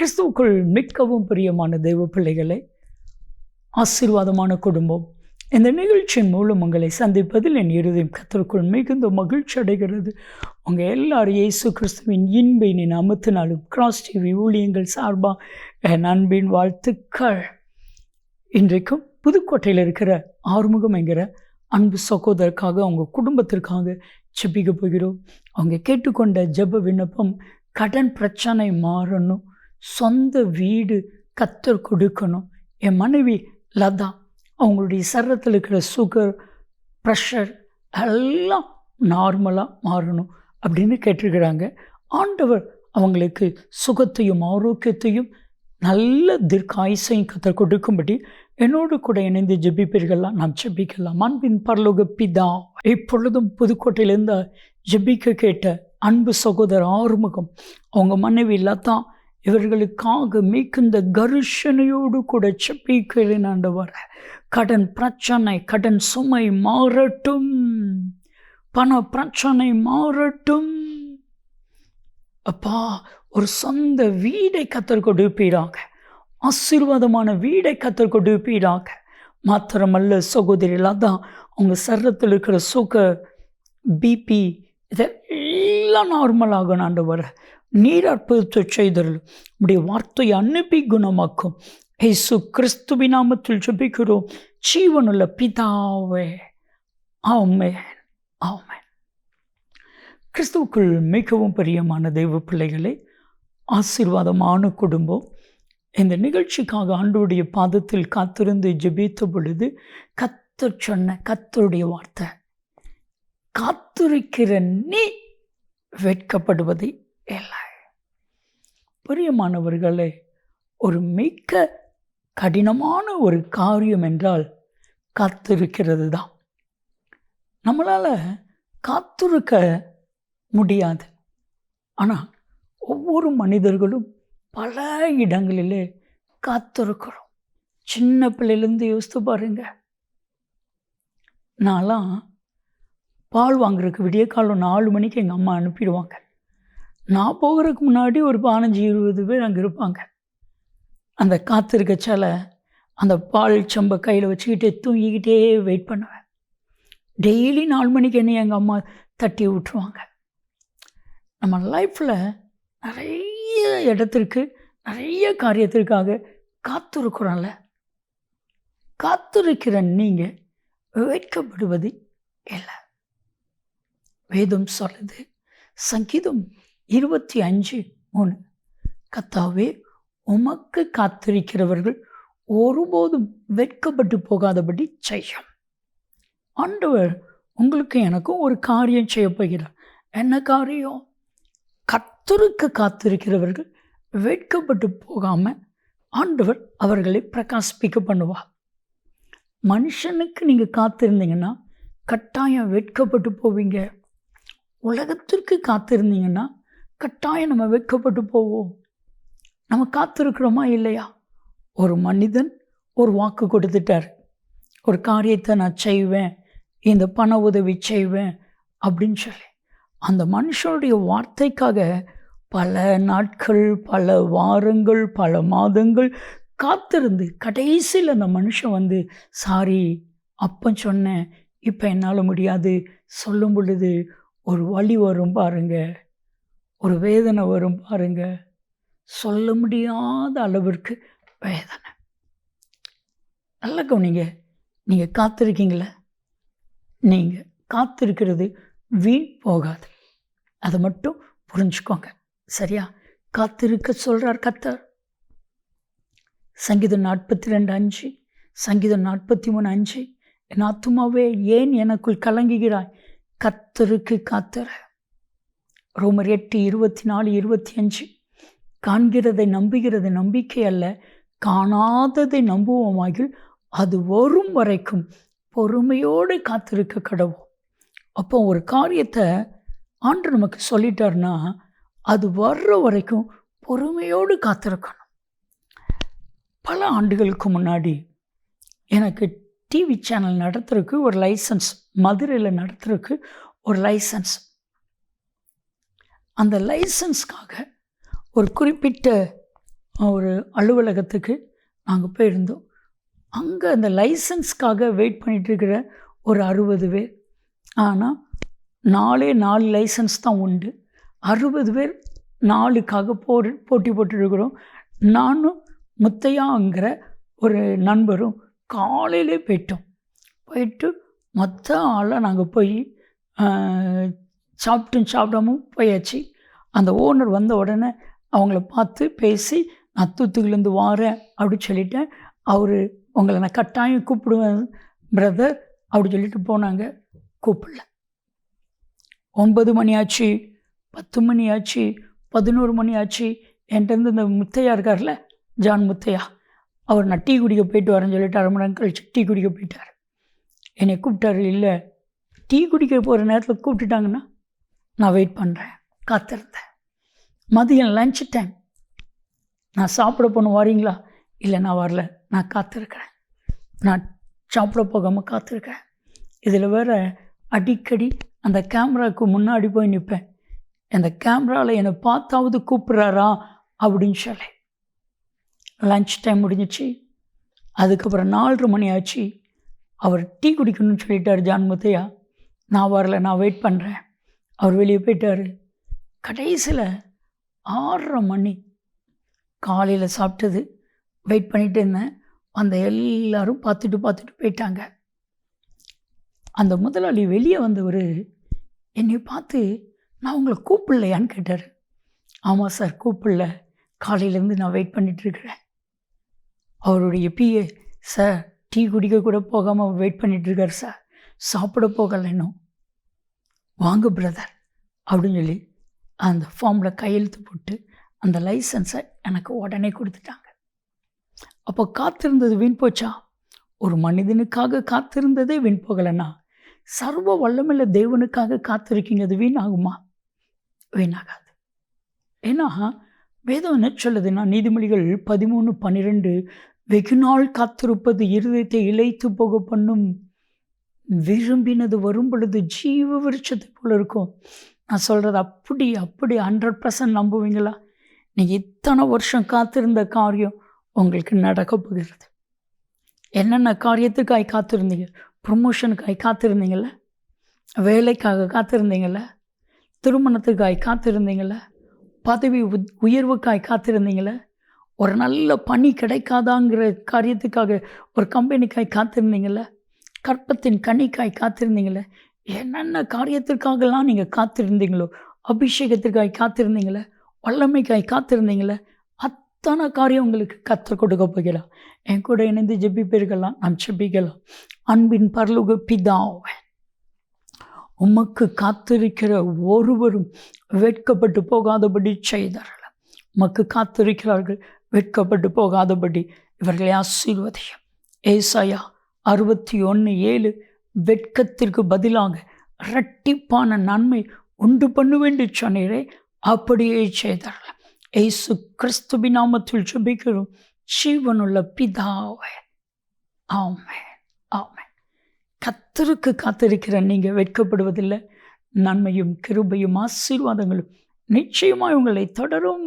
கிறிஸ்துவுக்குள் மிகவும் பிரியமான தெய்வ பிள்ளைகளை, ஆசீர்வாதமான குடும்பம், இந்த நிகழ்ச்சியின் மூலம் உங்களை சந்திப்பதில் என் இருதயம் கர்த்தருக்குள் மிகுந்த மகிழ்ச்சி அடைகிறது. உங்கள் எல்லாரும் இயேசு கிறிஸ்துவின் இன்பின் நாமத்தினாலும் கிராஸ் டிவி ஊழியங்கள் சார்பாக என் அன்பின் வாழ்த்துக்கள். இன்றைக்கும் புதுக்கோட்டையில் இருக்கிற ஆறுமுகம் என்கிற அன்பு சகோதரருக்காக, அவங்க குடும்பத்திற்காக ஜெபிக்க போகிறோம். அவங்க கேட்டுக்கொண்ட ஜெப விண்ணப்பம், கடன் பிரச்சனை மாறணும், சொந்த வீடு கர்த்தர் கொடுக்கணும். என் மனைவி லதா, அவங்களுடைய சரீரத்தில் இருக்கிற சுகர், ப்ரெஷர் எல்லாம் நார்மலாக மாறணும் அப்படின்னு கேட்டிருக்கிறாங்க. ஆண்டவர் அவங்களுக்கு சுகத்தையும் ஆரோக்கியத்தையும் நல்ல தீர்க்காயுசையும் கர்த்தர் கொடுக்கும்படி என்னோடு கூட இணைந்து ஜெபிப்பீர்கள்லாம். நாம் ஜெபிக்கலாம். அன்பின் பரலோக பிதா, இப்பொழுதும் புதுக்கோட்டையிலேருந்து ஜெபிக்க கேட்ட அன்பு சகோதரர் ஆறுமுகம், அவங்க மனைவி லதா, இவர்களுக்காக மிகுந்த கரிசனையோடு கூட ஜெபிக்கிறேன். ஆண்டவர், கடன் பிரச்சனை, கடன் சுமை மாறட்டும், பண பிரச்சனை மாறட்டும். அப்பா, ஒரு சொந்த வீடை கர்த்தர் கொடுப்பீராக, ஆசீர்வாதமான வீடை கர்த்தர் கொடுப்பீராக. மாத்திரமல்ல சகோதரி லதா, அவங்க சரீரத்தில் இருக்கிற சுகர், பிபி இதெல்லாம் நார்மலாகணும். ஆண்டவர், நீர் அற்புதத்தை செய்தருள், உடைய வார்த்தையை அனுப்பி குணமாக்கும். இயேசு கிறிஸ்துவின் நாமத்தில் ஜெபிக்கிறோம் ஜீவனுள்ள பிதாவே, ஆமென், ஆமென். கிறிஸ்துவுக்குள் மிகவும் பிரியமான தெய்வ பிள்ளைகளே, ஆசீர்வாதமான குடும்பம், இந்த நிகழ்ச்சிக்காக ஆண்டவருடைய பாதத்தில் காத்திருந்து ஜெபித்த பொழுது கர்த்தர் சொன்ன கர்த்தருடைய வார்த்தை, காத்திருக்கிற நீ வெட்கப்படுவது இல்லை. பிரியமானவர்களே, ஒரு மிக கடினமான ஒரு காரியம் என்றால் காத்திருக்கிறது தான். நம்மளால் காத்திருக்க முடியாது. ஆனால் ஒவ்வொரு மனிதர்களும் பல இடங்களிலே காத்திருக்கிறோம். சின்ன பிள்ளையிலேருந்து யோசித்து பாருங்க. நான்லாம் பால் வாங்குறதுக்கு விடிய காலம் 4 மணிக்கு எங்கள் அம்மா அனுப்பிடுவாங்க. நான் போகிறதுக்கு முன்னாடி ஒரு 15-20 பேர் அங்கே இருப்பாங்க. அந்த காத்திருக்கச்சால அந்த பால் சம்பை கையில் வச்சுக்கிட்டே தூங்கிக்கிட்டே வெயிட் பண்ணுவேன். டெய்லி 4 மணிக்கு என்னை எங்கள் அம்மா தட்டி விட்டுருவாங்க. நம்ம லைஃப்பில் நிறைய இடத்திற்கு, நிறைய காரியத்திற்காக காத்திருக்கிறோம்ல. காத்திருக்கிற நீங்கள் வெட்கப்படுவது இல்லை. வேதம் சொல்லுது, சங்கீதம் 25:3, கர்த்தாவே, உமக்கு காத்திருக்கிறவர்கள் ஒருபோதும் வெட்கப்பட்டு போகாதபடி செய்யும். ஆண்டவர் உங்களுக்கு எனக்கும் ஒரு காரியம் செய்ய போகிறார். என்ன காரியம்? கர்த்தருக்கு காத்திருக்கிறவர்கள் வெட்கப்பட்டு போகாமல் ஆண்டவர் அவர்களை பிரகாசிப்பிக்க பண்ணுவார். மனுஷனுக்கு நீங்கள் காத்திருந்தீங்கன்னா கட்டாயம் வெட்கப்பட்டு போவீங்க. உலகத்திற்கு காத்திருந்தீங்கன்னா கட்டாயம் நம்ம வெட்கப்பட்டு போவோம். நம்ம காத்திருக்கிறோமா இல்லையா? ஒரு மனிதன் ஒரு வாக்கு கொடுத்துட்டார், ஒரு காரியத்தை நான் செய்வேன், இந்த பண உதவி செய்வேன் அப்படின்னு சொல்லி. அந்த மனுஷனுடைய வார்த்தைக்காக பல நாட்கள், பல வாரங்கள், பல மாதங்கள் காத்திருந்து கடைசியில் அந்த மனுஷன் வந்து, சாரி, அப்போ சொன்னேன், இப்போ என்னால் முடியாது சொல்லும் பொழுது ஒரு வலி வரும் பாருங்க, ஒரு வேதனை வரும் பாருங்க, சொல்ல முடியாத அளவிற்கு வேதனை. நல்ல கவனிங்க, நீங்கள் காத்திருக்கீங்களே, நீங்கள் காத்திருக்கிறது வீண் போகாது. அதை மட்டும் புரிஞ்சுக்கோங்க, சரியா? காத்திருக்க சொல்கிறார் கர்த்தர். சங்கீதம் 42:5, சங்கீதம் 43:5, என் ஆத்துமாவே ஏன் எனக்குள் கலங்குகிறாய், கர்த்தருக்கு காத்திர. ரோமர் 8:24-25, காண்கிறதை நம்புகிறது நம்பிக்கை அல்ல, காணாததை நம்புவோமாகில் அது வரும் வரைக்கும் பொறுமையோடு காத்திருக்க கடவோம். அப்போ ஒரு காரியத்தை ஆண்டவர் நமக்கு சொல்லிட்டார்னா அது வர்ற வரைக்கும் பொறுமையோடு காத்திருக்கணும். பல ஆண்டுகளுக்கு முன்னாடி எனக்கு டிவி சேனல் நடத்துறதுக்கு ஒரு லைசன்ஸ், மதுரையில் நடத்துறதுக்கு ஒரு லைசன்ஸ். அந்த லைசன்ஸ்க்காக ஒரு குறிப்பிட்ட ஒரு அலுவலகத்துக்கு நாங்கள் போயிருந்தோம். அங்கே அந்த லைசன்ஸ்க்காக வெயிட் பண்ணிகிட்ருக்கிற ஒரு 60 பேர். ஆனால் 4 லைசன்ஸ் தான் உண்டு. 60 பேர் 4க்காக போட்டி போட்டுருக்கிறோம். நானும் முத்தையாங்கிற ஒரு நண்பரும் காலையிலே போயிட்டு மொத்த ஆளாக நாங்கள் போய் சாப்பிடாமல் போயாச்சு. அந்த ஓனர் வந்த உடனே அவங்கள பார்த்து பேசி, நான் தூத்துக்குடிலேருந்து வாரேன் அப்படின்னு சொல்லிட்டேன். அவர் உங்களை நான் கட்டாயம் கூப்பிடுவேன் பிரதர் அப்படி சொல்லிட்டு போனாங்க. கூப்பிடல. 9 மணி ஆச்சு, 10 மணி ஆச்சு, 11 மணி ஆச்சு. என்கிட்டருந்து இந்த முத்தையா இருக்கார்ல, ஜான் முத்தையா, அவர் நான் டீ குடிக்க போயிட்டு வரேன்னு சொல்லிட்டு 1/2 மணி நேரம் கழிச்சு டீ குடிக்க போயிட்டார். என்னை கூப்பிட்டாரு. இல்லை, டீ குடிக்க போகிற நேரத்தில் கூப்பிட்டுட்டாங்கன்னா நான் வெயிட் பண்ணுறேன், காத்திருந்தேன். மதியம் லன்ச் டைம், நான் சாப்பிட போகணும், வரீங்களா? இல்லை, நான் வரல, நான் காத்திருக்கிறேன், நான் சாப்பிட போகாமல் காத்திருக்கிறேன். இதில் வேறு அடிக்கடி அந்த கேமராவுக்கு முன்னாடி போய் நிற்பேன். அந்த கேமராவில் என்னை பார்த்தாவது கூப்பிட்றாரா அப்படின்னு சொல்லி. லன்ச் டைம் முடிஞ்சிச்சு. அதுக்கப்புறம் 4:30 மணி ஆச்சு. அவர் டீ குடிக்கணும்னு சொல்லிட்டார் ஜான் முத்தையா. நான் வரல, நான் வெயிட் பண்ணுறேன். அவர் வெளியே போயிட்டார். கடைசியில் 6:30 மணி, காலையில் சாப்பிட்டது வெயிட் பண்ணிகிட்டு இருந்தேன். அந்த எல்லோரும் பார்த்துட்டு போயிட்டாங்க. அந்த முதலாளி வெளியே வந்தவர் என்னை பார்த்து, நான் உங்களை கூப்பிடலையான்னு கேட்டார். ஆமாம் சார், கூப்பிடல, காலையிலேருந்து நான் வெயிட் பண்ணிகிட்ருக்கிறேன். அவருடைய பிஏ, சார் டீ குடிக்க கூட போகாமல் வெயிட் பண்ணிகிட்ருக்கார் சார், சாப்பிட போகலை இன்னும், வாங்க பிரதர் அப்படின்னு சொல்லி அந்த ஃபார்மில் கையெழுத்து போட்டு அந்த லைசன்ஸை எனக்கு உடனே கொடுத்துட்டாங்க. அப்போ காத்திருந்தது வீண் போச்சா? ஒரு மனிதனுக்காக காத்திருந்ததே வீண் போகலைன்னா, சர்வ வல்லமையுள்ள தேவனுக்காக காத்திருக்கீங்க, அது வீணாகுமா? வீணாகாது. ஏன்னா வேதம் என்ன சொல்லுதுன்னா, நீதிமொழிகள் 13:12, வெகு நாள் காத்திருப்பது இருதயத்தை இளைத்து போக பண்ணும், விரும்பினது வரும் பொழுது ஜீவ விருட்சத்தை போல இருக்கும். நான் சொல்கிறது அப்படி 100% நம்புவீங்களா? நீங்கள் இத்தனை வருஷம் காத்திருந்த காரியம் உங்களுக்கு நடக்க போகிறது. என்னென்ன காரியத்துக்காக காத்திருந்தீங்க? ப்ரொமோஷனுக்காக காத்திருந்தீங்கள, வேலைக்காக காத்திருந்தீங்கள, திருமணத்துக்காக காத்திருந்தீங்கள, பதவி உயர்வுக்காய் காத்திருந்தீங்கள, ஒரு நல்ல பணி கிடைக்காதாங்கிற காரியத்துக்காக ஒரு கம்பெனிக்காய் காத்திருந்தீங்கள, கற்பத்தின் கனிக்காய் காத்திருந்தீங்கள, என்னென்ன காரியத்திற்காகலாம் நீங்கள் காத்திருந்தீங்களோ, அபிஷேகத்திற்காய் காத்திருந்தீங்கள, வல்லமைக்காய் காத்திருந்தீங்கள, அத்தனை காரியம் உங்களுக்கு கற்றுக் கொடுக்க போகலாம். என் கூட இணைந்து ஜெபிப்பீர்களாம், நாம் ஜெபிக்கலாம். அன்பின் பரலோக பிதாவே, உமக்கு காத்திருக்கிற ஒருவரும் வெட்கப்பட்டு போகாதபடி செய்தார்கள். உமக்கு காத்திருக்கிறார்கள், வெட்கப்பட்டு போகாதபடி இவர்களை ஆசீர்வதியும். ஏசாயா 61:7, வெட்கத்திற்கு பதிலாக இரட்டிப்பான நன்மை உண்டு பண்ணுவேண்டு சொன்னீரே, அப்படியே செய்தார்கள். இயேசு கிறிஸ்துவின் நாமத்தில் ஜெபிக்கிறோம் ஜீவனுள்ள பிதாவே, ஆமென், ஆமென். கர்த்தருக்கு காத்திருக்கிற நீங்கள் வெட்கப்படுவதில்லை. நன்மையும் கிருபையும் ஆசீர்வாதங்களும் நிச்சயமாக உங்களை தொடரும்.